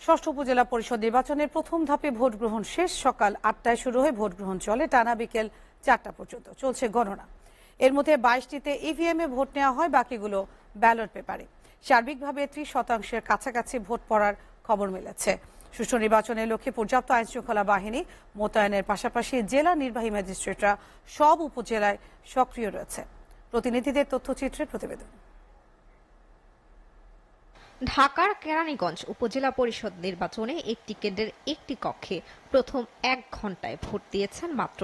ষষ্ঠ উপজেলা পরিষদ নির্বাচনের প্রথম ধাপে ভোট গ্রহণ শেষ। সকাল ৮টায় শুরু হয়ে ভোট গ্রহণ চলে টানা বিকেল ৪টা পর্যন্ত। চলছে গণনা। এর মধ্যে ২২টিতে ইভিএমে ভোট নেওয়া হয়, বাকিগুলো ব্যালট পেপারে। সার্বিকভাবে ৩০% কাছাকাছি ভোট পড়ার খবর মিলেছে। সুষ্ঠু নির্বাচনের লক্ষ্যে পর্যাপ্ত আইনশৃঙ্খলা বাহিনী মোতায়েনের পাশাপাশি জেলা নির্বাহী ম্যাজিস্ট্রেটরা সব উপজেলায় সক্রিয় রয়েছে। প্রতিনিধিদের তথ্যচিত্রে প্রতিবেদন। ঢাকার কেরানীগঞ্জ উপজেলা পরিষদ নির্বাচনে একটি কেন্দ্রের একটি কক্ষে প্রথম ১ ঘণ্টায় ভোট দিয়েছেন মাত্র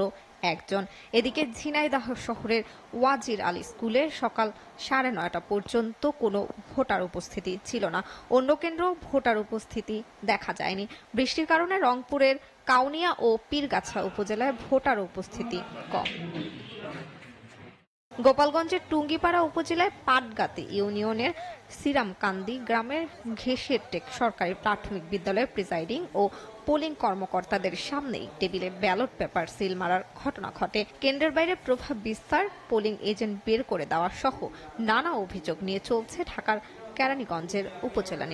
একজন। এদিকে ঝিনাইদহ শহরের ওয়াজির আলী স্কুলে সকাল ৯:৩০ পর্যন্ত কোনো ভোটার উপস্থিতি ছিল না। অন্য কেন্দ্রেও ভোটার উপস্থিতি দেখা যায়নি। বৃষ্টির কারণে রংপুরের কাউনিয়া ও পীরগাছা উপজেলায় ভোটার উপস্থিতি কম। গোপালগঞ্জের টুঙ্গিপাড়া উপজেলায় পাটগাতি ইউনিয়নের সিরামকান্দি গ্রামের ঘেঁষের টেক সরকারি প্রাথমিক বিদ্যালয়ের প্রিজাইডিং ও পোলিং কর্মকর্তাদের সামনেই টেবিলে ব্যালট পেপার সিল মারার ঘটনা ঘটে। কেন্দ্রের বাইরে প্রভাব বিস্তার, পোলিং এজেন্ট বের করে দেওয়া সহ নানা অভিযোগ নিয়ে চলছে ঢাকার কেরানীগঞ্জের উপজেলা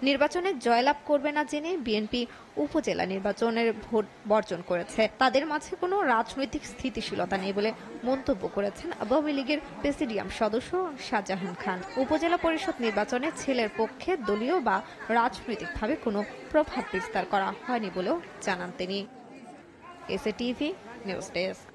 নির্বাচনে জয়লাভ করবে না জেনে বিএনপি উপজেলা নির্বাচনের ভোট বর্জন করেছে। তাদের মাঝে কোনো রাজনৈতিক স্থিতিশীলতা নেই বলে মন্তব্য করেছেন আওয়ামী লীগের প্রেসিডিয়াম সদস্য শাহজাহান খান। উপজেলা পরিষদ নির্বাচনে ছেলের পক্ষে দলীয় বা রাজনৈতিকভাবে কোনো প্রভাব বিস্তার করা হয়নি বলেও জানান তিনি। SATV news desk.